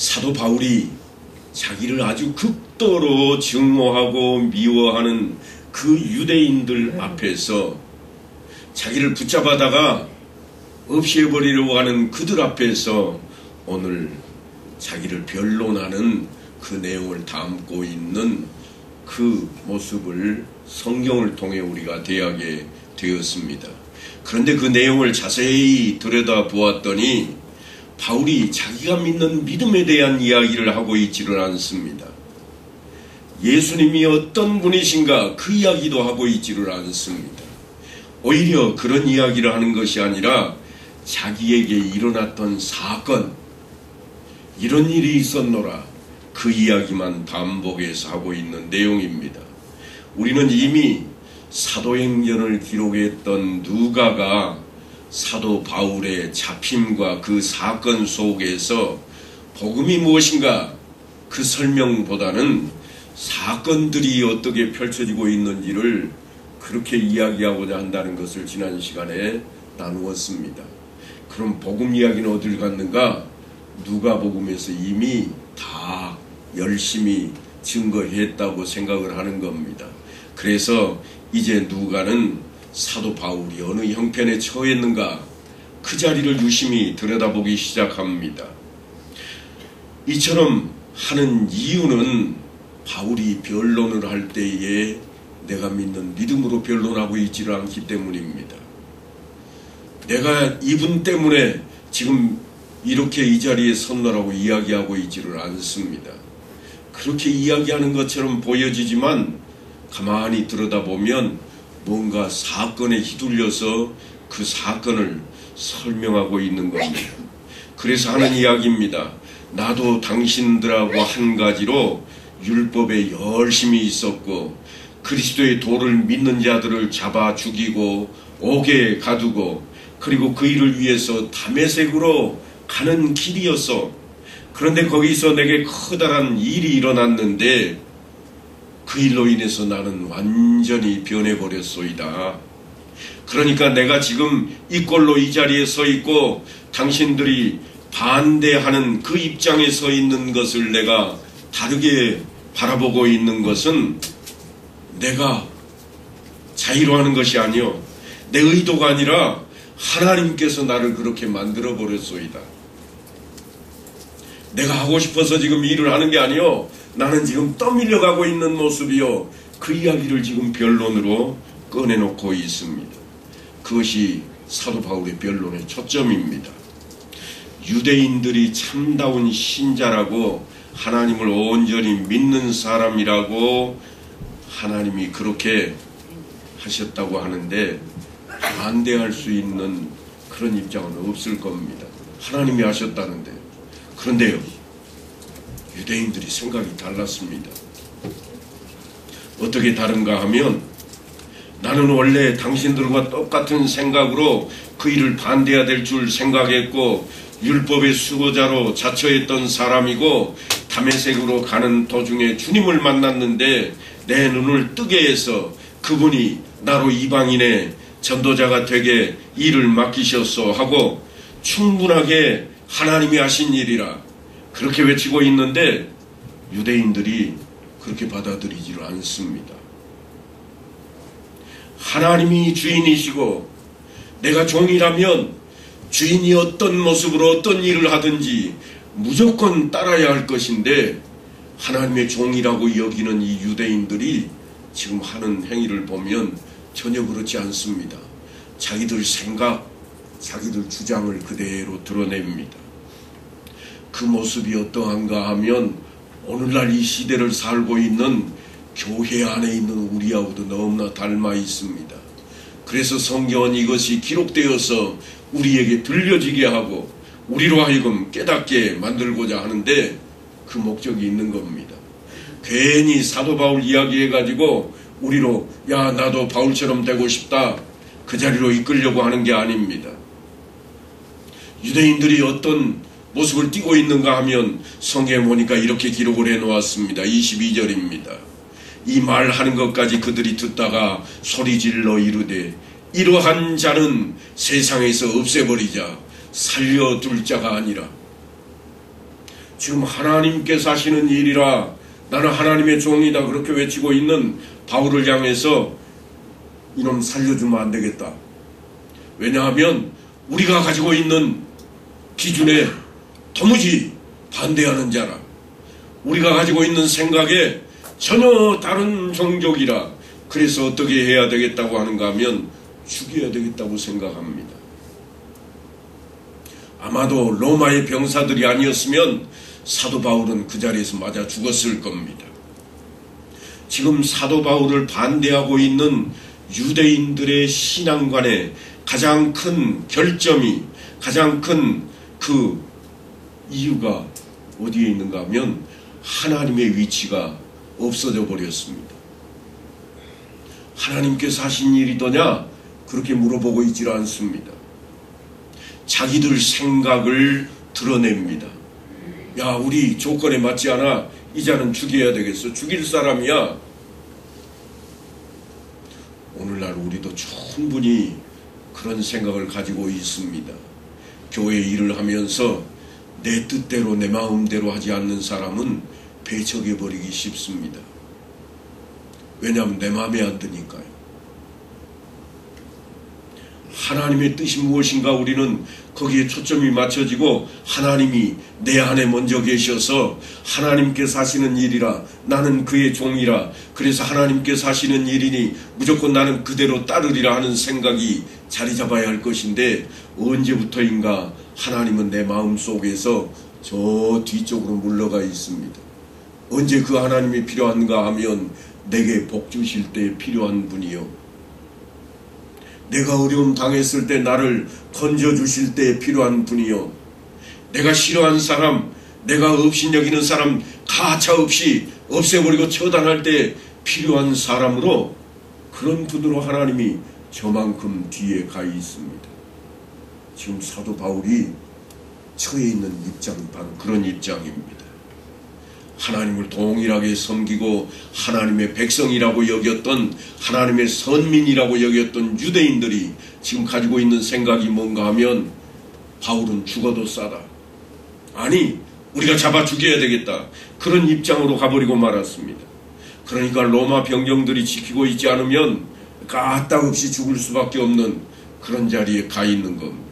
사도 바울이 자기를 아주 극도로 증오하고 미워하는 그 유대인들 앞에서 자기를 붙잡아다가 없애버리려고 하는 그들 앞에서 오늘 자기를 변론하는 그 내용을 담고 있는 그 모습을 성경을 통해 우리가 대하게 되었습니다. 그런데 그 내용을 자세히 들여다보았더니 바울이 자기가 믿는 믿음에 대한 이야기를 하고 있지를 않습니다. 예수님이 어떤 분이신가 그 이야기도 하고 있지를 않습니다. 오히려 그런 이야기를 하는 것이 아니라 자기에게 일어났던 사건, 이런 일이 있었노라, 그 이야기만 반복해서 하고 있는 내용입니다. 우리는 이미 사도행전을 기록했던 누가가 사도 바울의 잡힘과 그 사건 속에서 복음이 무엇인가 그 설명보다는 사건들이 어떻게 펼쳐지고 있는지를 그렇게 이야기하고자 한다는 것을 지난 시간에 나누었습니다. 그럼 복음 이야기는 어딜 갔는가? 누가복음에서 이미 다 열심히 증거했다고 생각을 하는 겁니다. 그래서 이제 누가는 사도 바울이 어느 형편에 처했는가 그 자리를 유심히 들여다보기 시작합니다. 이처럼 하는 이유는 바울이 변론을 할 때에 내가 믿는 믿음으로 변론하고 있지를 않기 때문입니다. 내가 이분 때문에 지금 이렇게 이 자리에 섰노라고 이야기하고 있지를 않습니다. 그렇게 이야기하는 것처럼 보여지지만 가만히 들여다보면 뭔가 사건에 휘둘려서 그 사건을 설명하고 있는 겁니다. 그래서 하는 이야기입니다. 나도 당신들하고 한 가지로 율법에 열심히 있었고 그리스도의 도를 믿는 자들을 잡아 죽이고 옥에 가두고 그리고 그 일을 위해서 다메섹으로 가는 길이었어. 그런데 거기서 내게 커다란 일이 일어났는데 그 일로 인해서 나는 완전히 변해버렸소이다. 그러니까 내가 지금 이 꼴로 이 자리에 서 있고 당신들이 반대하는 그 입장에 서 있는 것을 내가 다르게 바라보고 있는 것은 내가 자의로 하는 것이 아니요 내 의도가 아니라 하나님께서 나를 그렇게 만들어 버렸소이다. 내가 하고 싶어서 지금 일을 하는 게 아니요 나는 지금 떠밀려 가고 있는 모습이요 그 이야기를 지금 변론으로 꺼내놓고 있습니다. 그것이 사도 바울의 변론의 초점입니다. 유대인들이 참다운 신자라고 하나님을 온전히 믿는 사람이라고 하나님이 그렇게 하셨다고 하는데 반대할 수 있는 그런 입장은 없을 겁니다. 하나님이 하셨다는데. 그런데요, 유대인들이 생각이 달랐습니다. 어떻게 다른가 하면 나는 원래 당신들과 똑같은 생각으로 그 일을 반대해야 될 줄 생각했고 율법의 수호자로 자처했던 사람이고 다메섹으로 가는 도중에 주님을 만났는데 내 눈을 뜨게 해서 그분이 나로 이방인의 전도자가 되게 일을 맡기셨소 하고 충분하게 하나님이 하신 일이라 그렇게 외치고 있는데 유대인들이 그렇게 받아들이지를 않습니다. 하나님이 주인이시고 내가 종이라면 주인이 어떤 모습으로 어떤 일을 하든지 무조건 따라야 할 것인데 하나님의 종이라고 여기는 이 유대인들이 지금 하는 행위를 보면 전혀 그렇지 않습니다. 자기들 생각, 자기들 주장을 그대로 드러냅니다. 그 모습이 어떠한가 하면 오늘날 이 시대를 살고 있는 교회 안에 있는 우리하고도 너무나 닮아 있습니다. 그래서 성경은 이것이 기록되어서 우리에게 들려지게 하고 우리로 하여금 깨닫게 만들고자 하는데 그 목적이 있는 겁니다. 괜히 사도 바울 이야기해가지고 우리로 야 나도 바울처럼 되고 싶다 그 자리로 이끌려고 하는 게 아닙니다. 유대인들이 어떤 모습을 띠고 있는가 하면 성경에 보니까 이렇게 기록을 해놓았습니다. 22절입니다. 이 말하는 것까지 그들이 듣다가 소리질러 이르되 이러한 자는 세상에서 없애버리자 살려둘 자가 아니라 지금 하나님께서 하시는 일이라 나는 하나님의 종이다 그렇게 외치고 있는 바울을 향해서 이놈 살려주면 안 되겠다. 왜냐하면 우리가 가지고 있는 기준에 도무지 반대하는 자라, 우리가 가지고 있는 생각에 전혀 다른 종족이라, 그래서 어떻게 해야 되겠다고 하는가 하면 죽여야 되겠다고 생각합니다. 아마도 로마의 병사들이 아니었으면 사도 바울은 그 자리에서 맞아 죽었을 겁니다. 지금 사도 바울을 반대하고 있는 유대인들의 신앙관의 가장 큰 결점이, 가장 큰 그 이유가 어디에 있는가 하면 하나님의 위치가 없어져 버렸습니다. 하나님께서 하신 일이더냐 그렇게 물어보고 있질 않습니다. 자기들 생각을 드러냅니다. 야, 우리 조건에 맞지 않아, 이 자는 죽여야 되겠어, 죽일 사람이야. 오늘날 우리도 충분히 그런 생각을 가지고 있습니다. 교회 일을 하면서 내 뜻대로 내 마음대로 하지 않는 사람은 배척해버리기 쉽습니다. 왜냐하면 내 마음에 안 드니까요. 하나님의 뜻이 무엇인가 우리는 거기에 초점이 맞춰지고, 하나님이 내 안에 먼저 계셔서 하나님께서 하시는 일이라 나는 그의 종이라, 그래서 하나님께서 하시는 일이니 무조건 나는 그대로 따르리라 하는 생각이 자리 잡아야 할 것인데, 언제부터인가 하나님은 내 마음 속에서 저 뒤쪽으로 물러가 있습니다. 언제 그 하나님이 필요한가 하면 내게 복 주실 때 필요한 분이요, 내가 어려움 당했을 때 나를 건져주실 때 필요한 분이요, 내가 싫어하는 사람, 내가 업신여기는 사람 가차없이 없애버리고 처단할 때 필요한 사람으로, 그런 분으로 하나님이 저만큼 뒤에 가 있습니다. 지금 사도 바울이 처해 있는 입장이 바로 그런 입장입니다. 하나님을 동일하게 섬기고 하나님의 백성이라고 여겼던, 하나님의 선민이라고 여겼던 유대인들이 지금 가지고 있는 생각이 뭔가 하면, 바울은 죽어도 싸다, 아니 우리가 잡아 죽여야 되겠다, 그런 입장으로 가버리고 말았습니다. 그러니까 로마 병정들이 지키고 있지 않으면 까딱없이 죽을 수밖에 없는 그런 자리에 가 있는 겁니다.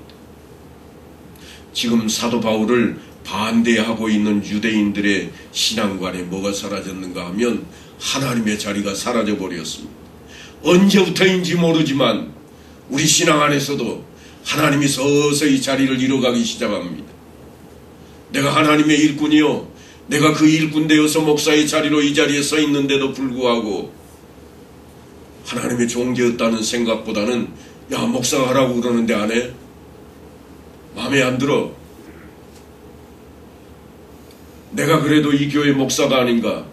지금 사도 바울을 반대하고 있는 유대인들의 신앙관에 뭐가 사라졌는가 하면 하나님의 자리가 사라져 버렸습니다. 언제부터인지 모르지만 우리 신앙 안에서도 하나님이 서서히 자리를 잃어가기 시작합니다. 내가 하나님의 일꾼이요, 내가 그 일꾼 되어서 목사의 자리로 이 자리에 서 있는데도 불구하고 하나님의 종되었다는 생각보다는, 야, 목사가 하라고 그러는데 안 해? 마음에 안 들어. 내가 그래도 이 교회 목사가 아닌가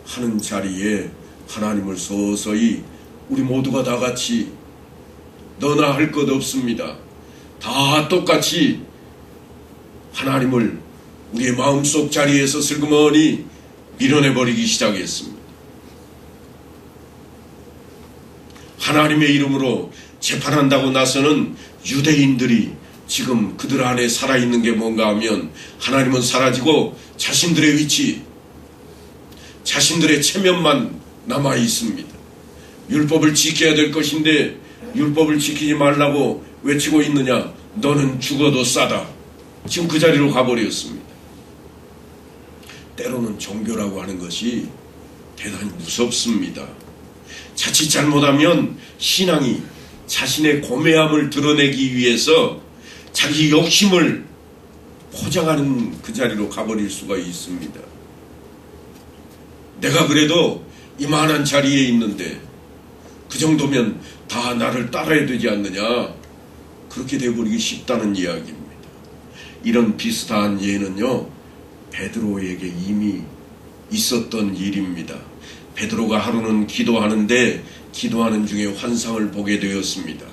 하는 자리에 하나님을 서서히 우리 모두가 다 같이, 너나 할 것 없습니다, 다 똑같이 하나님을 우리의 마음속 자리에서 슬그머니 밀어내버리기 시작했습니다. 하나님의 이름으로 재판한다고 나서는 유대인들이 지금 그들 안에 살아있는 게 뭔가 하면, 하나님은 사라지고 자신들의 위치, 자신들의 체면만 남아있습니다. 율법을 지켜야 될 것인데 율법을 지키지 말라고 외치고 있느냐, 너는 죽어도 싸다, 지금 그 자리로 가버렸습니다. 때로는 종교라고 하는 것이 대단히 무섭습니다. 자칫 잘못하면 신앙이 자신의 고매함을 드러내기 위해서 자기 욕심을 포장하는 그 자리로 가버릴 수가 있습니다. 내가 그래도 이만한 자리에 있는데 그 정도면 다 나를 따라야 되지 않느냐, 그렇게 돼버리기 쉽다는 이야기입니다. 이런 비슷한 예는요, 베드로에게 이미 있었던 일입니다. 베드로가 하루는 기도하는데 기도하는 중에 환상을 보게 되었습니다.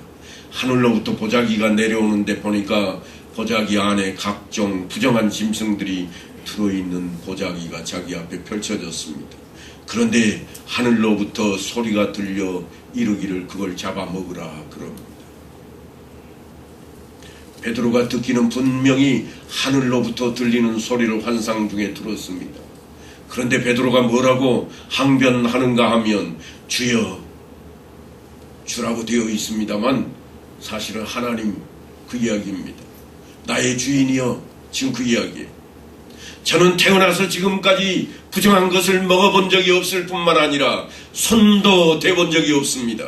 하늘로부터 보자기가 내려오는데 보니까 보자기 안에 각종 부정한 짐승들이 들어있는 보자기가 자기 앞에 펼쳐졌습니다. 그런데 하늘로부터 소리가 들려 이르기를 그걸 잡아먹으라 그럽니다. 베드로가 듣기는 분명히 하늘로부터 들리는 소리를 환상 중에 들었습니다. 그런데 베드로가 뭐라고 항변하는가 하면 주여 주라고 되어 있습니다만 사실은 하나님 그 이야기입니다. 나의 주인이여, 지금 그 이야기예요. 저는 태어나서 지금까지 부정한 것을 먹어본 적이 없을 뿐만 아니라 손도 대본 적이 없습니다.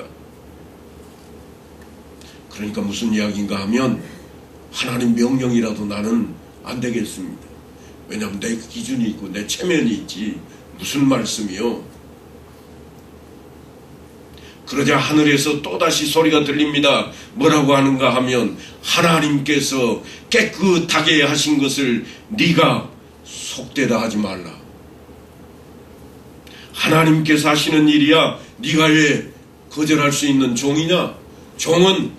그러니까 무슨 이야기인가 하면 하나님 명령이라도 나는 안 되겠습니다. 왜냐하면 내 기준이 있고 내 체면이 있지 무슨 말씀이요. 그러자 하늘에서 또다시 소리가 들립니다. 뭐라고 하는가 하면 하나님께서 깨끗하게 하신 것을 네가 속되다 하지 말라. 하나님께서 하시는 일이야 네가 왜 거절할 수 있는 종이냐? 종은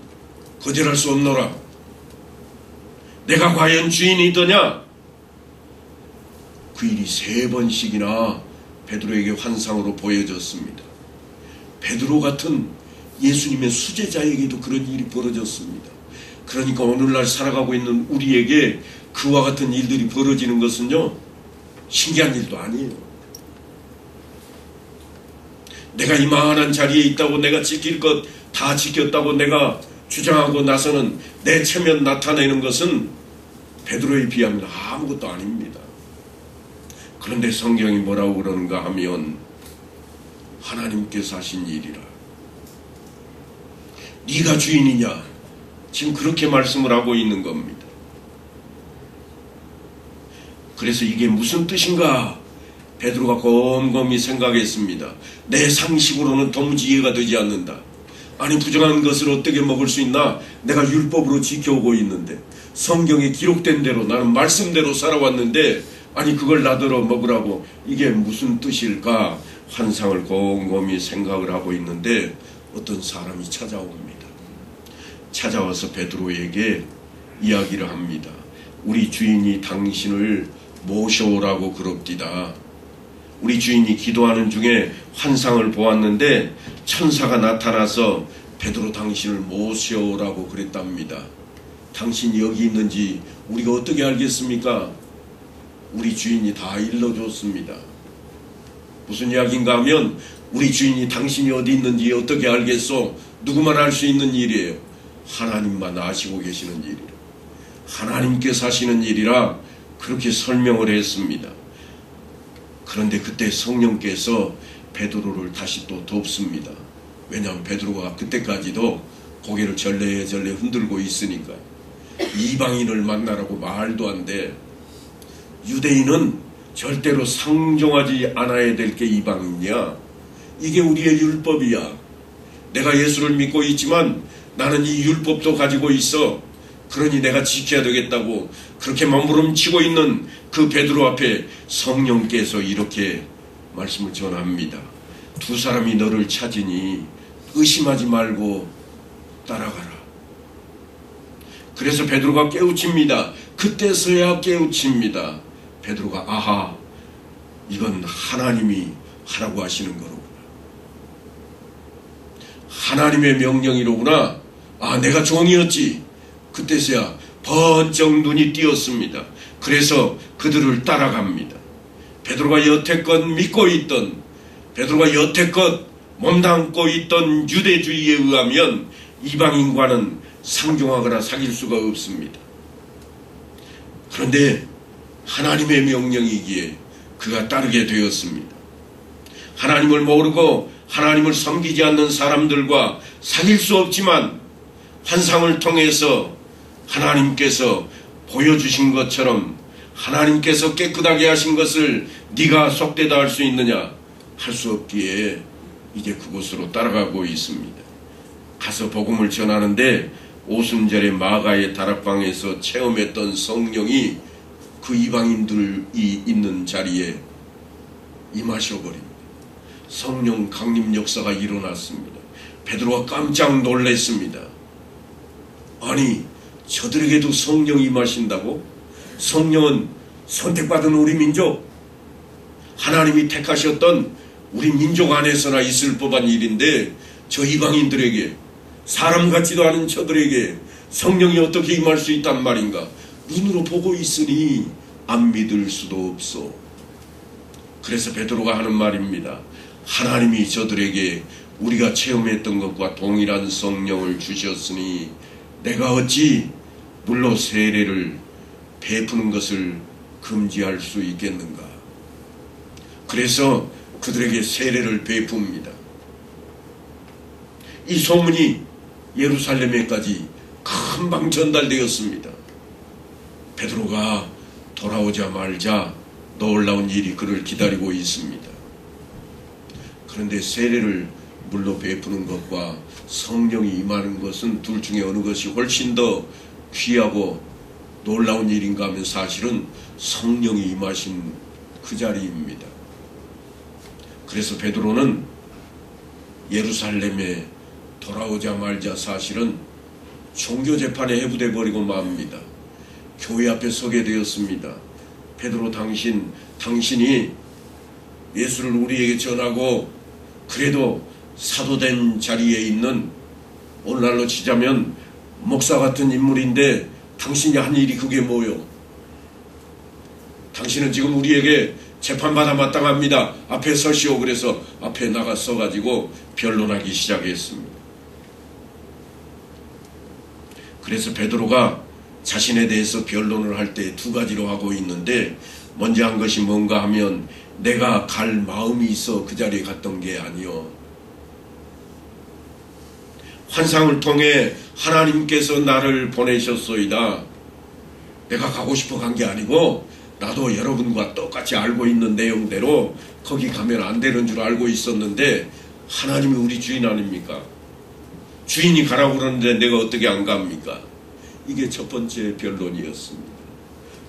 거절할 수 없노라. 내가 과연 주인이더냐? 그 일이 3번씩이나 베드로에게 환상으로 보여졌습니다. 베드로 같은 예수님의 수제자에게도 그런 일이 벌어졌습니다. 그러니까 오늘날 살아가고 있는 우리에게 그와 같은 일들이 벌어지는 것은요, 신기한 일도 아니에요. 내가 이만한 자리에 있다고 내가 지킬 것 다 지켰다고 내가 주장하고 나서는 내 체면 나타내는 것은 베드로에 비하면 아무것도 아닙니다. 그런데 성경이 뭐라고 그러는가 하면 하나님께서 하신 일이라. 네가 주인이냐? 지금 그렇게 말씀을 하고 있는 겁니다. 그래서 이게 무슨 뜻인가? 베드로가 곰곰이 생각했습니다. 내 상식으로는 도무지 이해가 되지 않는다. 아니 부정한 것을 어떻게 먹을 수 있나? 내가 율법으로 지켜오고 있는데 성경에 기록된 대로 나는 말씀대로 살아왔는데 아니 그걸 나더러 먹으라고 이게 무슨 뜻일까? 환상을 곰곰이 생각을 하고 있는데 어떤 사람이 찾아옵니다. 찾아와서 베드로에게 이야기를 합니다. 우리 주인이 당신을 모셔오라고 그럽디다. 우리 주인이 기도하는 중에 환상을 보았는데 천사가 나타나서 베드로 당신을 모셔오라고 그랬답니다. 당신이 여기 있는지 우리가 어떻게 알겠습니까? 우리 주인이 다 일러줬습니다. 무슨 이야기인가 하면 우리 주인이 당신이 어디 있는지 어떻게 알겠소? 누구만 알 수 있는 일이에요. 하나님만 아시고 계시는 일이라. 하나님께서 하시는 일이라 그렇게 설명을 했습니다. 그런데 그때 성령께서 베드로를 다시 또 돕습니다. 왜냐하면 베드로가 그때까지도 고개를 절레절레 흔들고 있으니까. 이방인을 만나라고 말도 안 돼. 유대인은 절대로 상종하지 않아야 될 게 이방인이야. 이게 우리의 율법이야. 내가 예수를 믿고 있지만 나는 이 율법도 가지고 있어. 그러니 내가 지켜야 되겠다고 그렇게 몸부림치고 있는 그 베드로 앞에 성령께서 이렇게 말씀을 전합니다. 두 사람이 너를 찾으니 의심하지 말고 따라가라. 그래서 베드로가 깨우칩니다. 그때서야 깨우칩니다. 베드로가 아하, 이건 하나님이 하라고 하시는 거로구나. 하나님의 명령이로구나. 아, 내가 종이었지. 그때서야 번쩍 눈이 띄었습니다. 그래서 그들을 따라갑니다. 베드로가 여태껏 믿고 있던, 베드로가 여태껏 몸담고 있던 유대주의에 의하면 이방인과는 상종하거나 사귈 수가 없습니다. 그런데 하나님의 명령이기에 그가 따르게 되었습니다. 하나님을 모르고 하나님을 섬기지 않는 사람들과 사귈 수 없지만 환상을 통해서 하나님께서 보여주신 것처럼 하나님께서 깨끗하게 하신 것을 네가 속되다 할 수 있느냐? 할 수 없기에 이제 그곳으로 따라가고 있습니다. 가서 복음을 전하는데 오순절에 마가의 다락방에서 체험했던 성령이 그 이방인들이 있는 자리에 임하셔버립니다. 성령 강림 역사가 일어났습니다. 베드로가 깜짝 놀랐습니다. 아니, 저들에게도 성령이 임하신다고? 성령은 선택받은 우리 민족, 하나님이 택하셨던 우리 민족 안에서나 있을 법한 일인데 저 이방인들에게, 사람 같지도 않은 저들에게 성령이 어떻게 임할 수 있단 말인가? 눈으로 보고 있으니 안 믿을 수도 없어. 그래서 베드로가 하는 말입니다. 하나님이 저들에게 우리가 체험했던 것과 동일한 성령을 주셨으니 내가 어찌 물로 세례를 베푸는 것을 금지할 수 있겠는가? 그래서 그들에게 세례를 베풉니다. 이 소문이 예루살렘에까지 금방 전달되었습니다. 베드로가 돌아오자마자 놀라운 일이 그를 기다리고 있습니다. 그런데 세례를 물로 베푸는 것과 성령이 임하는 것은 둘 중에 어느 것이 훨씬 더 귀하고 놀라운 일인가 하면 사실은 성령이 임하신 그 자리입니다. 그래서 베드로는 예루살렘에 돌아오자마자 사실은 종교재판에 해부돼 버리고 맙니다. 교회 앞에 서게 되었습니다. 베드로 당신이 예수를 우리에게 전하고 그래도 사도된 자리에 있는 오늘날로 치자면 목사 같은 인물인데 당신이 한 일이 그게 뭐요? 당신은 지금 우리에게 재판받아 마땅합니다. 앞에 서시오. 그래서 앞에 나가 서가지고 변론하기 시작했습니다. 그래서 베드로가 자신에 대해서 변론을 할 때 두 가지로 하고 있는데 먼저 한 것이 뭔가 하면 내가 갈 마음이 있어 그 자리에 갔던 게 아니요. 환상을 통해 하나님께서 나를 보내셨소이다. 내가 가고 싶어 간 게 아니고 나도 여러분과 똑같이 알고 있는 내용대로 거기 가면 안 되는 줄 알고 있었는데 하나님이 우리 주인 아닙니까? 주인이 가라고 그러는데 내가 어떻게 안 갑니까? 이게 첫 번째 변론이었습니다.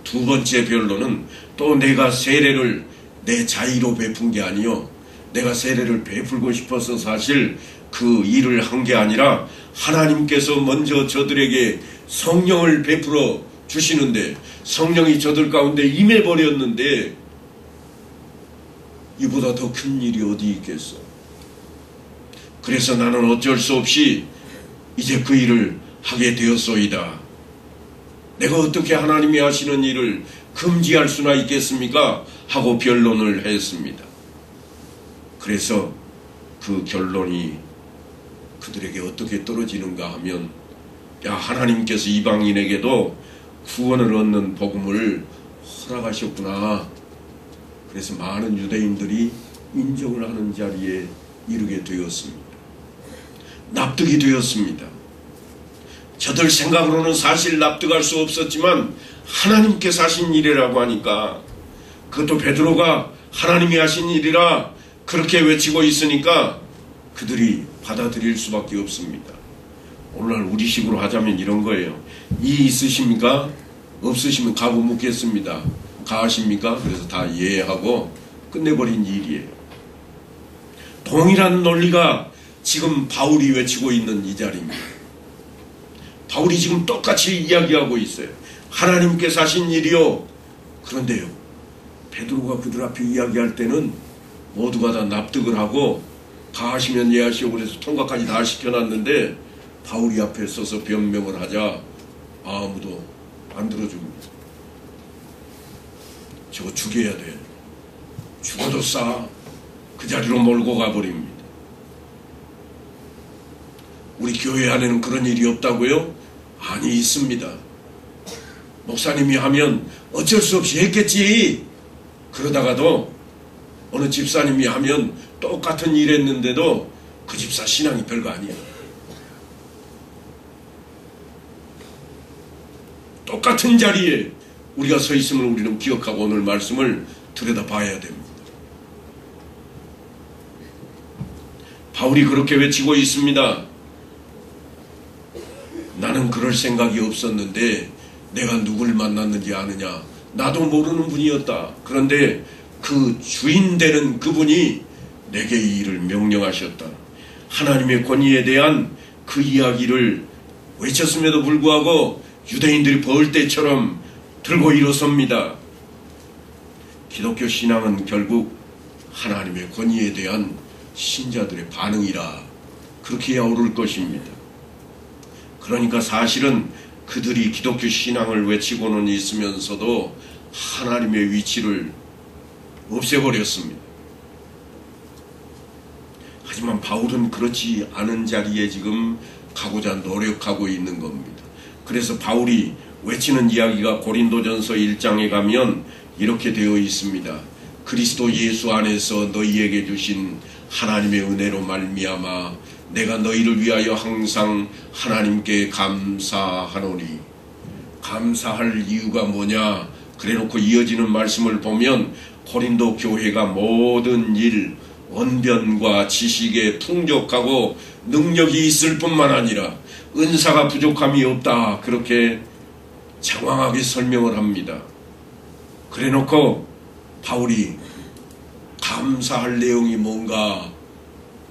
두 번째 변론은 또 내가 세례를 내 자의로 베푼 게 아니요. 내가 세례를 베풀고 싶어서 사실 그 일을 한 게 아니라 하나님께서 먼저 저들에게 성령을 베풀어 주시는데 성령이 저들 가운데 임해버렸는데 이보다 더 큰 일이 어디 있겠어. 그래서 나는 어쩔 수 없이 이제 그 일을 하게 되었소이다. 내가 어떻게 하나님이 하시는 일을 금지할 수나 있겠습니까? 하고 변론을 했습니다. 그래서 그 결론이 그들에게 어떻게 떨어지는가 하면 야, 하나님께서 이방인에게도 구원을 얻는 복음을 허락하셨구나. 그래서 많은 유대인들이 인정을 하는 자리에 이르게 되었습니다. 납득이 되었습니다. 저들 생각으로는 사실 납득할 수 없었지만 하나님께서 하신 일이라고 하니까 그것도 베드로가 하나님이 하신 일이라 그렇게 외치고 있으니까 그들이 받아들일 수밖에 없습니다. 오늘날 우리식으로 하자면 이런 거예요. 이 있으십니까? 없으시면 가고 묻겠습니다. 가하십니까? 그래서 다 예하고 끝내버린 일이에요. 동일한 논리가 지금 바울이 외치고 있는 이 자리입니다. 바울이 지금 똑같이 이야기하고 있어요. 하나님께서 하신 일이요. 그런데요, 베드로가 그들 앞에 이야기할 때는 모두가 다 납득을 하고 가하시면 예하시오 그래서 통과까지 다 시켜놨는데 바울이 앞에 서서 변명을 하자 아무도 안 들어줍니다. 저거 죽여야 돼. 죽어도 싸. 그 자리로 몰고 가버립니다. 우리 교회 안에는 그런 일이 없다고요? 아니, 있습니다. 목사님이 하면 어쩔 수 없이 했겠지. 그러다가도 어느 집사님이 하면 똑같은 일 했는데도 그 집사 신앙이 별거 아니야. 똑같은 자리에 우리가 서 있음을 우리는 기억하고 오늘 말씀을 들여다봐야 됩니다. 바울이 그렇게 외치고 있습니다. 나는 그럴 생각이 없었는데 내가 누굴 만났는지 아느냐? 나도 모르는 분이었다. 그런데 그 주인 되는 그분이 내게 이 일을 명령하셨다. 하나님의 권위에 대한 그 이야기를 외쳤음에도 불구하고 유대인들이 벌떼처럼 들고 일어섭니다. 기독교 신앙은 결국 하나님의 권위에 대한 신자들의 반응이라 그렇게 해야 옳을 것입니다. 그러니까 사실은 그들이 기독교 신앙을 외치고는 있으면서도 하나님의 위치를 없애버렸습니다. 하지만 바울은 그렇지 않은 자리에 지금 가고자 노력하고 있는 겁니다. 그래서 바울이 외치는 이야기가 고린도전서 1장에 가면 이렇게 되어 있습니다. 그리스도 예수 안에서 너희에게 주신 하나님의 은혜로 말미암아 내가 너희를 위하여 항상 하나님께 감사하노니. 감사할 이유가 뭐냐? 그래놓고 이어지는 말씀을 보면 고린도 교회가 모든 일, 언변과 지식에 풍족하고 능력이 있을 뿐만 아니라 은사가 부족함이 없다, 그렇게 장황하게 설명을 합니다. 그래놓고 바울이 감사할 내용이 뭔가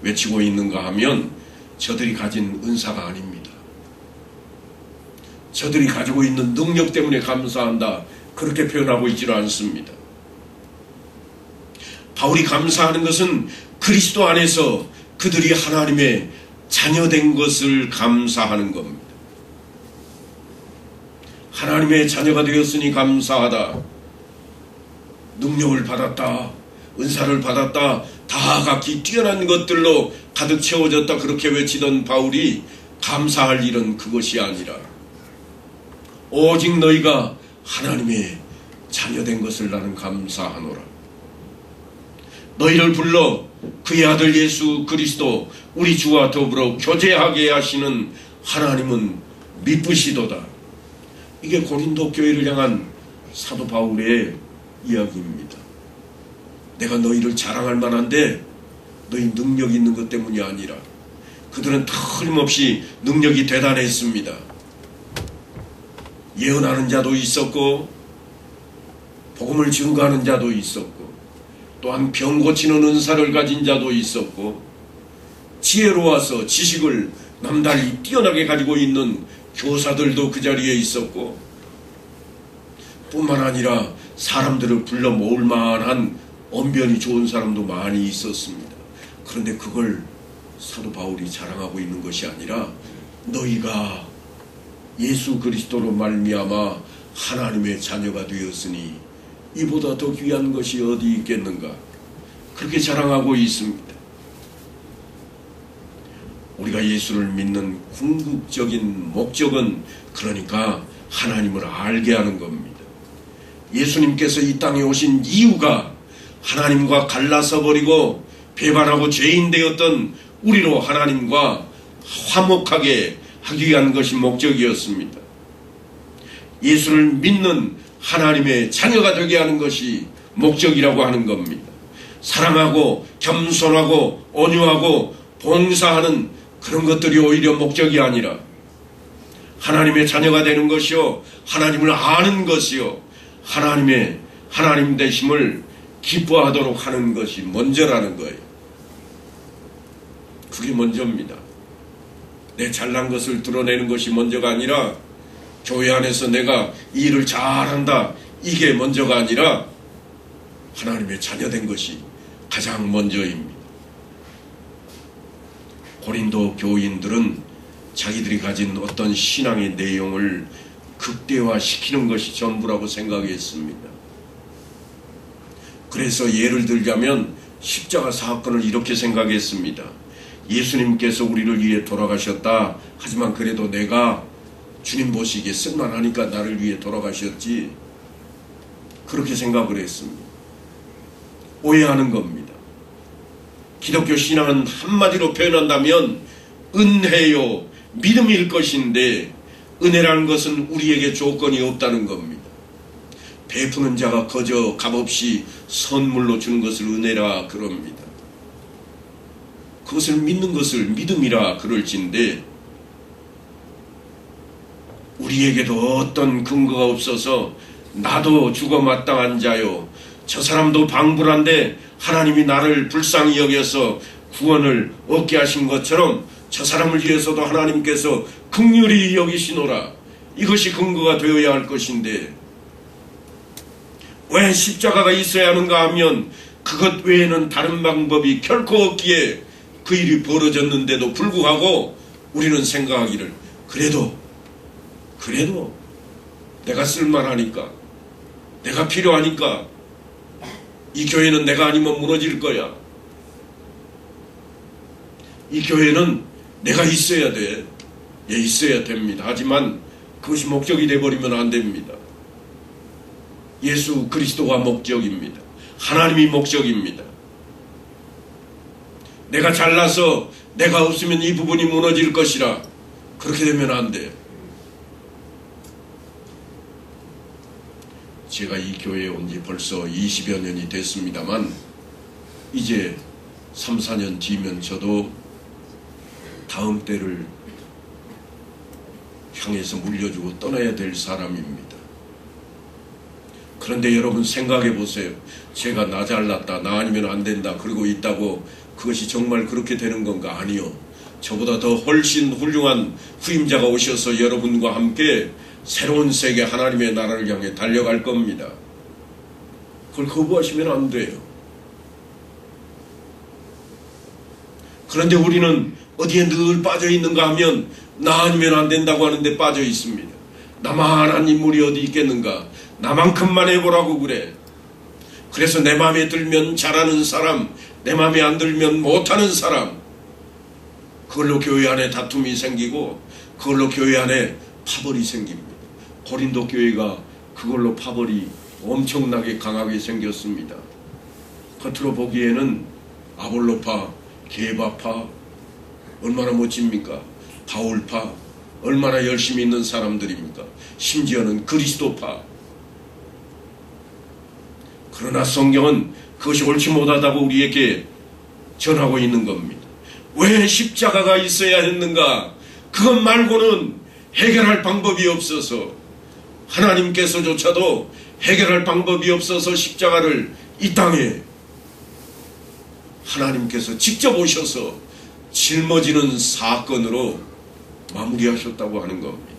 외치고 있는가 하면 저들이 가진 은사가 아닙니다. 저들이 가지고 있는 능력 때문에 감사한다, 그렇게 표현하고 있지는 않습니다. 바울이 감사하는 것은 그리스도 안에서 그들이 하나님의 자녀된 것을 감사하는 겁니다. 하나님의 자녀가 되었으니 감사하다. 능력을 받았다, 은사를 받았다, 다 각기 뛰어난 것들로 가득 채워졌다, 그렇게 외치던 바울이 감사할 일은 그것이 아니라 오직 너희가 하나님의 자녀된 것을 나는 감사하노라. 너희를 불러 그의 아들 예수 그리스도 우리 주와 더불어 교제하게 하시는 하나님은 미쁘시도다. 이게 고린도 교회를 향한 사도 바울의 이야기입니다. 내가 너희를 자랑할 만한데 너희 능력이 있는 것 때문이 아니라 그들은 틀림없이 능력이 대단했습니다. 예언하는 자도 있었고 복음을 증거하는 자도 있었고 또한 병 고치는 은사를 가진 자도 있었고 지혜로워서 지식을 남달리 뛰어나게 가지고 있는 교사들도 그 자리에 있었고 뿐만 아니라 사람들을 불러 모을 만한 언변이 좋은 사람도 많이 있었습니다. 그런데 그걸 사도 바울이 자랑하고 있는 것이 아니라 너희가 예수 그리스도로 말미암아 하나님의 자녀가 되었으니 이보다 더 귀한 것이 어디 있겠는가, 그렇게 자랑하고 있습니다. 우리가 예수를 믿는 궁극적인 목적은 그러니까 하나님을 알게 하는 겁니다. 예수님께서 이 땅에 오신 이유가 하나님과 갈라서 버리고 배반하고 죄인 되었던 우리로 하나님과 화목하게 하기 위한 것이 목적이었습니다. 예수를 믿는 하나님의 자녀가 되게 하는 것이 목적이라고 하는 겁니다. 사랑하고 겸손하고 온유하고 봉사하는 그런 것들이 오히려 목적이 아니라 하나님의 자녀가 되는 것이요, 하나님을 아는 것이요, 하나님 되심을 기뻐하도록 하는 것이 먼저라는 거예요. 그게 먼저입니다. 내 잘난 것을 드러내는 것이 먼저가 아니라 교회 안에서 내가 이 일을 잘한다, 이게 먼저가 아니라 하나님의 자녀된 것이 가장 먼저입니다. 고린도 교인들은 자기들이 가진 어떤 신앙의 내용을 극대화시키는 것이 전부라고 생각했습니다. 그래서 예를 들자면 십자가 사건을 이렇게 생각했습니다. 예수님께서 우리를 위해 돌아가셨다. 하지만 그래도 내가 주님 보시기에 쓸만하니까 나를 위해 돌아가셨지. 그렇게 생각을 했습니다. 오해하는 겁니다. 기독교 신앙은 한마디로 표현한다면 은혜요, 믿음일 것인데 은혜라는 것은 우리에게 조건이 없다는 겁니다. 베푸는 자가 거저 값없이 선물로 주는 것을 은혜라 그럽니다. 그것을 믿는 것을 믿음이라 그럴진데 우리에게도 어떤 근거가 없어서 나도 죽어 마땅한 자요, 저 사람도 방불한데 하나님이 나를 불쌍히 여겨서 구원을 얻게 하신 것처럼 저 사람을 위해서도 하나님께서 긍휼히 여기시노라, 이것이 근거가 되어야 할 것인데 왜 십자가가 있어야 하는가 하면 그것 외에는 다른 방법이 결코 없기에 그 일이 벌어졌는데도 불구하고 우리는 생각하기를 그래도 그래도 내가 쓸만하니까, 내가 필요하니까 이 교회는 내가 아니면 무너질 거야. 이 교회는 내가 있어야 돼. 예, 있어야 됩니다. 하지만 그것이 목적이 되어버리면 안 됩니다. 예수 그리스도가 목적입니다. 하나님이 목적입니다. 내가 잘나서 내가 없으면 이 부분이 무너질 것이라, 그렇게 되면 안 돼요. 제가 이 교회에 온 지 벌써 20여 년이 됐습니다만, 이제 3, 4년 뒤면 저도 다음 때를 향해서 물려주고 떠나야 될 사람입니다. 그런데 여러분 생각해 보세요. 제가 나 잘났다, 나 아니면 안 된다 그러고 있다고 그것이 정말 그렇게 되는 건가? 아니요. 저보다 더 훨씬 훌륭한 후임자가 오셔서 여러분과 함께 새로운 세계 하나님의 나라를 향해 달려갈 겁니다. 그걸 거부하시면 안 돼요. 그런데 우리는 어디에 늘 빠져 있는가 하면 나 아니면 안 된다고 하는데 빠져 있습니다. 나만한 인물이 어디 있겠는가? 나만큼만 해보라고 그래. 그래서 내 마음에 들면 잘하는 사람, 내 마음에 안 들면 못하는 사람, 그걸로 교회 안에 다툼이 생기고 그걸로 교회 안에 파벌이 생깁니다. 고린도 교회가 그걸로 파벌이 엄청나게 강하게 생겼습니다. 겉으로 보기에는 아볼로파, 게바파, 얼마나 멋집니까? 바울파, 얼마나 열심히 있는 사람들입니까? 심지어는 그리스도파. 그러나 성경은 그것이 옳지 못하다고 우리에게 전하고 있는 겁니다. 왜 십자가가 있어야 했는가? 그것 말고는 해결할 방법이 없어서, 하나님께서조차도 해결할 방법이 없어서 십자가를 이 땅에 하나님께서 직접 오셔서 짊어지는 사건으로 마무리하셨다고 하는 겁니다.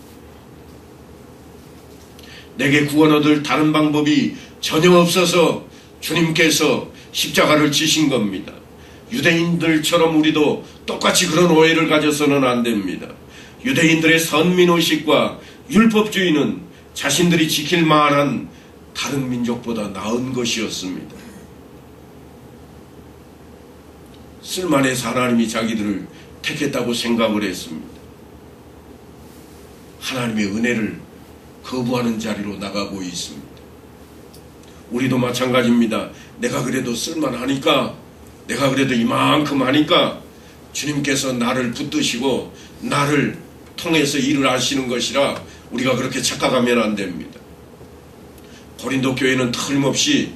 내게 구원 얻을 다른 방법이 전혀 없어서 주님께서 십자가를 지신 겁니다. 유대인들처럼 우리도 똑같이 그런 오해를 가져서는 안 됩니다. 유대인들의 선민의식과 율법주의는 자신들이 지킬 만한 다른 민족보다 나은 것이었습니다. 쓸만해서 하나님이 자기들을 택했다고 생각을 했습니다. 하나님의 은혜를 거부하는 자리로 나가고 있습니다. 우리도 마찬가지입니다. 내가 그래도 쓸만하니까, 내가 그래도 이만큼 하니까 주님께서 나를 붙드시고 나를 통해서 일을 하시는 것이라 우리가 그렇게 착각하면 안 됩니다. 고린도 교회는 틀림없이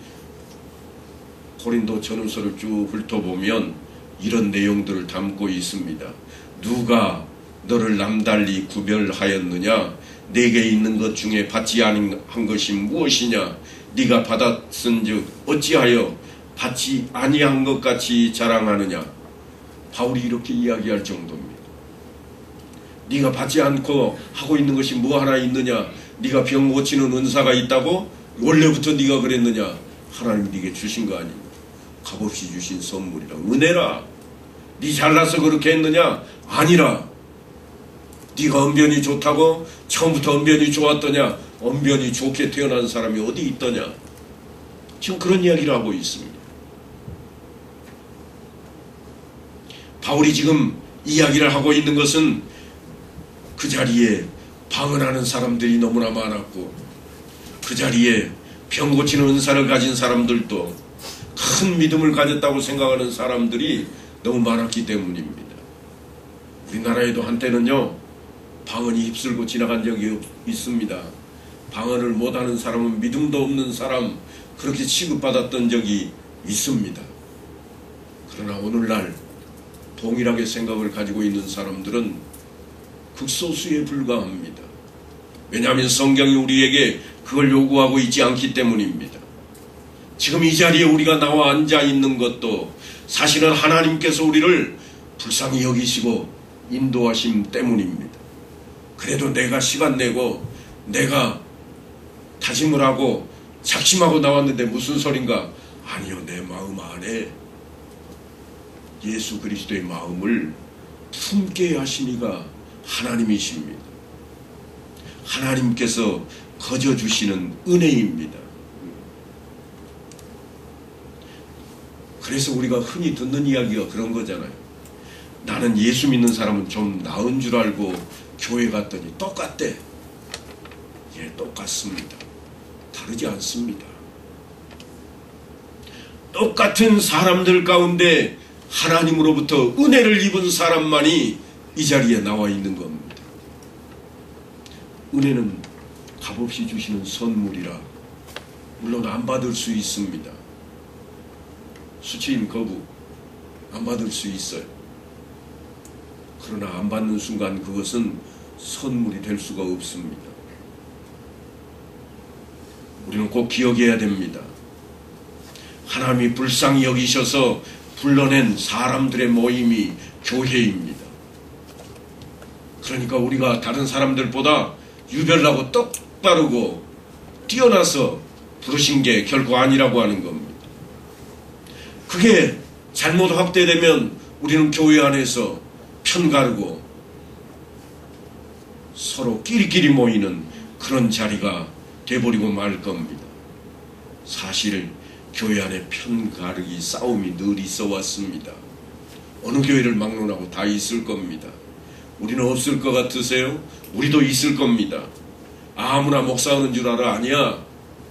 고린도 전후서를 쭉 훑어보면 이런 내용들을 담고 있습니다. 누가 너를 남달리 구별하였느냐? 내게 있는 것 중에 받지 아니한 것이 무엇이냐? 네가 받았은즉 어찌하여 받지 아니한 것 같이 자랑하느냐? 바울이 이렇게 이야기할 정도입니다. 네가 받지 않고 하고 있는 것이 뭐 하나 있느냐? 네가 병 고치는 은사가 있다고? 원래부터 네가 그랬느냐? 하나님이 네게 주신 거 아닙니까? 값없이 주신 선물이라, 은혜라. 네 잘나서 그렇게 했느냐? 아니라. 네가 언변이 좋다고 처음부터 언변이 좋았더냐? 언변이 좋게 태어난 사람이 어디 있더냐? 지금 그런 이야기를 하고 있습니다. 바울이 지금 이야기를 하고 있는 것은 그 자리에 방언하는 사람들이 너무나 많았고, 그 자리에 병 고치는 은사를 가진 사람들도, 큰 믿음을 가졌다고 생각하는 사람들이 너무 많았기 때문입니다. 우리나라에도 한때는요, 방언이 휩쓸고 지나간 적이 있습니다. 방언을 못하는 사람은 믿음도 없는 사람, 그렇게 취급받았던 적이 있습니다. 그러나 오늘날 동일하게 생각을 가지고 있는 사람들은 극소수에 불과합니다. 왜냐하면 성경이 우리에게 그걸 요구하고 있지 않기 때문입니다. 지금 이 자리에 우리가 나와 앉아 있는 것도 사실은 하나님께서 우리를 불쌍히 여기시고 인도하심 때문입니다. 그래도 내가 시간 내고 내가 다짐을 하고 작심하고 나왔는데 무슨 소린가? 아니요, 내 마음 안에 예수 그리스도의 마음을 품게 하시니가 하나님이십니다. 하나님께서 거저 주시는 은혜입니다. 그래서 우리가 흔히 듣는 이야기가 그런 거잖아요. 나는 예수 믿는 사람은 좀 나은 줄 알고 교회 갔더니 똑같대. 예, 똑같습니다. 다르지 않습니다. 똑같은 사람들 가운데 하나님으로부터 은혜를 입은 사람만이 이 자리에 나와 있는 겁니다. 은혜는 값없이 주시는 선물이라 물론 안 받을 수 있습니다. 수치인 거부 안 받을 수 있어요. 그러나 안 받는 순간 그것은 선물이 될 수가 없습니다. 우리는 꼭 기억해야 됩니다. 하나님이 불쌍히 여기셔서 불러낸 사람들의 모임이 교회입니다. 그러니까 우리가 다른 사람들보다 유별나고 똑바르고 뛰어나서 부르신 게 결코 아니라고 하는 겁니다. 그게 잘못 확대되면 우리는 교회 안에서 편가르고 서로 끼리끼리 모이는 그런 자리가 돼버리고 말 겁니다. 사실 교회 안에 편가르기 싸움이 늘 있어 왔습니다. 어느 교회를 막론하고 다 있을 겁니다. 우리는 없을 것 같으세요? 우리도 있을 겁니다. 아무나 목사하는 줄 알아? 아니야.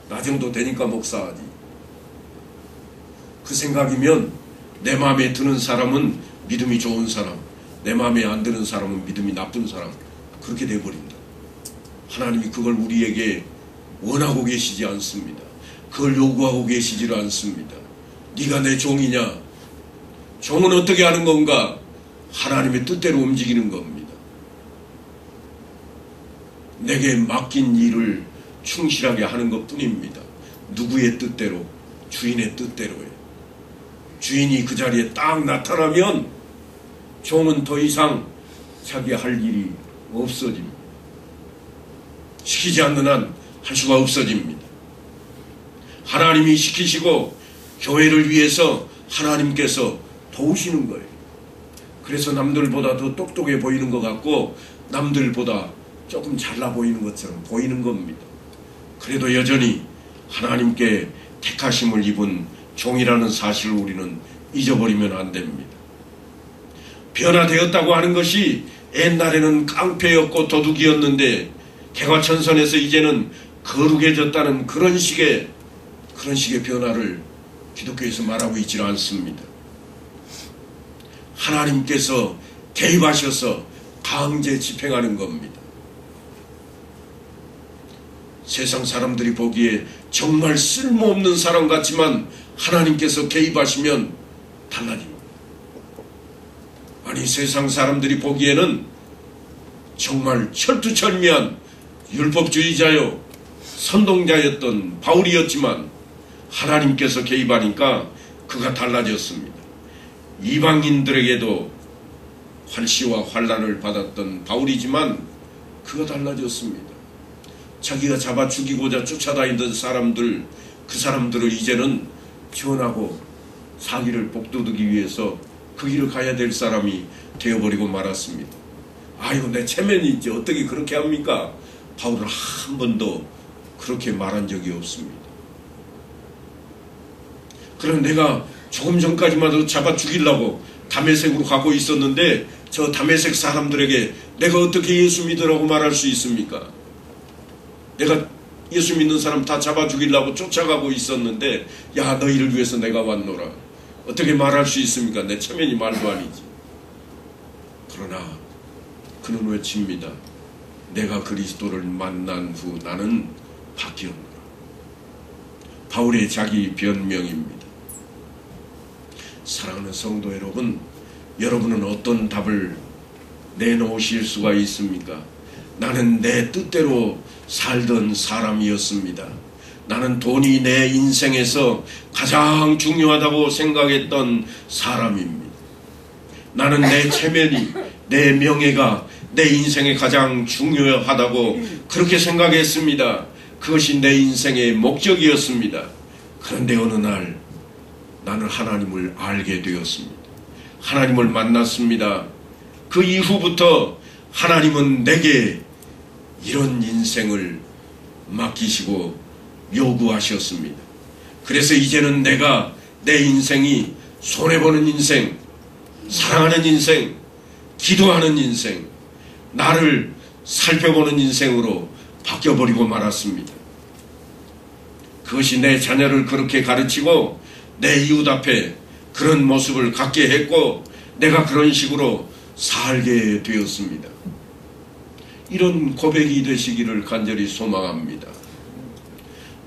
나 정도 되니까 목사하지. 그 생각이면 내 마음에 드는 사람은 믿음이 좋은 사람, 내 마음에 안 드는 사람은 믿음이 나쁜 사람, 그렇게 돼버린다. 하나님이 그걸 우리에게 원하고 계시지 않습니다. 그걸 요구하고 계시지를 않습니다. 네가 내 종이냐? 종은 어떻게 하는 건가? 하나님의 뜻대로 움직이는 겁니다. 내게 맡긴 일을 충실하게 하는 것뿐입니다. 누구의 뜻대로? 주인의 뜻대로예요. 주인이 그 자리에 딱 나타나면 종은 더 이상 자기 할 일이 없어집니다. 시키지 않는 한 할 수가 없어집니다. 하나님이 시키시고 교회를 위해서 하나님께서 도우시는 거예요. 그래서 남들보다 더 똑똑해 보이는 것 같고 남들보다 조금 잘나 보이는 것처럼 보이는 겁니다. 그래도 여전히 하나님께 택하심을 입은 종이라는 사실을 우리는 잊어버리면 안 됩니다. 변화되었다고 하는 것이 옛날에는 깡패였고 도둑이었는데 개과천선에서 이제는 거룩해졌다는 그런 식의 변화를 기독교에서 말하고 있지는 않습니다. 하나님께서 개입하셔서 강제 집행하는 겁니다. 세상 사람들이 보기에 정말 쓸모없는 사람 같지만 하나님께서 개입하시면 달라집니다. 아니, 세상 사람들이 보기에는 정말 철두철미한 율법주의자요 선동자였던 바울이었지만 하나님께서 개입하니까 그가 달라졌습니다. 이방인들에게도 환시와 환난을 받았던 바울이지만 그가 달라졌습니다. 자기가 잡아 죽이고자 쫓아다니던 사람들, 그 사람들을 이제는 지원하고 사기를 복돋우기 위해서 그 길을 가야 될 사람이 되어버리고 말았습니다. 아이고, 내 체면이 이제 어떻게 그렇게 합니까? 바울은 한 번도 그렇게 말한 적이 없습니다. 그럼 내가 조금 전까지만 해도 잡아 죽이려고 다메섹으로 가고 있었는데 저 다메섹 사람들에게 내가 어떻게 예수 믿으라고 말할 수 있습니까? 내가 예수 믿는 사람 다 잡아 죽이려고 쫓아가고 있었는데 야, 너희를 위해서 내가 왔노라. 어떻게 말할 수 있습니까? 내 체면이 말도 아니지. 그러나 그는 외칩니다. 내가 그리스도를 만난 후 나는 바뀌었노라. 바울의 자기 변명입니다. 사랑하는 성도 여러분, 여러분은 어떤 답을 내놓으실 수가 있습니까? 나는 내 뜻대로 살던 사람이었습니다. 나는 돈이 내 인생에서 가장 중요하다고 생각했던 사람입니다. 나는 내 체면이, 내 명예가 내 인생에 가장 중요하다고 그렇게 생각했습니다. 그것이 내 인생의 목적이었습니다. 그런데 어느 날 나는 하나님을 알게 되었습니다. 하나님을 만났습니다. 그 이후부터 하나님은 내게 이런 인생을 맡기시고 요구하셨습니다. 그래서 이제는 내가 내 인생이 손해보는 인생, 사랑하는 인생, 기도하는 인생, 나를 살펴보는 인생으로 바뀌어버리고 말았습니다. 그것이 내 자녀를 그렇게 가르치고 내 이웃 앞에 그런 모습을 갖게 했고 내가 그런 식으로 살게 되었습니다. 이런 고백이 되시기를 간절히 소망합니다.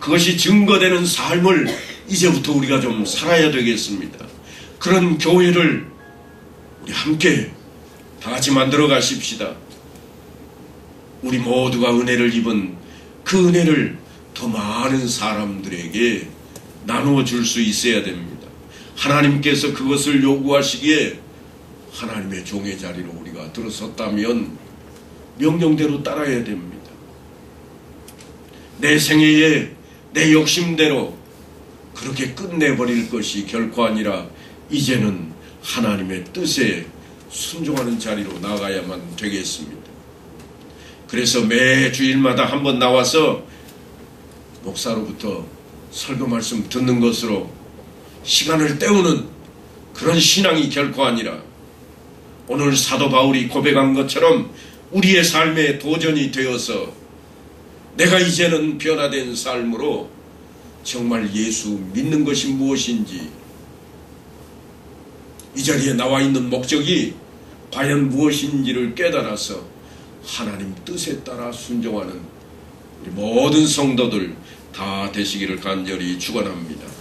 그것이 증거되는 삶을 이제부터 우리가 좀 살아야 되겠습니다. 그런 교회를 우리 함께 다 같이 만들어 가십시다. 우리 모두가 은혜를 입은 그 은혜를 더 많은 사람들에게 나누어 줄 수 있어야 됩니다. 하나님께서 그것을 요구하시기에 하나님의 종의 자리로 우리가 들어섰다면 명령대로 따라야 됩니다. 내 생애에 내 욕심대로 그렇게 끝내버릴 것이 결코 아니라 이제는 하나님의 뜻에 순종하는 자리로 나가야만 되겠습니다. 그래서 매 주일마다 한번 나와서 목사로부터 설교 말씀 듣는 것으로 시간을 때우는 그런 신앙이 결코 아니라 오늘 사도 바울이 고백한 것처럼 우리의 삶의 도전이 되어서 내가 이제는 변화된 삶으로 정말 예수 믿는 것이 무엇인지, 이 자리에 나와 있는 목적이 과연 무엇인지를 깨달아서 하나님 뜻에 따라 순종하는 우리 모든 성도들 다 되시기를 간절히 축원합니다.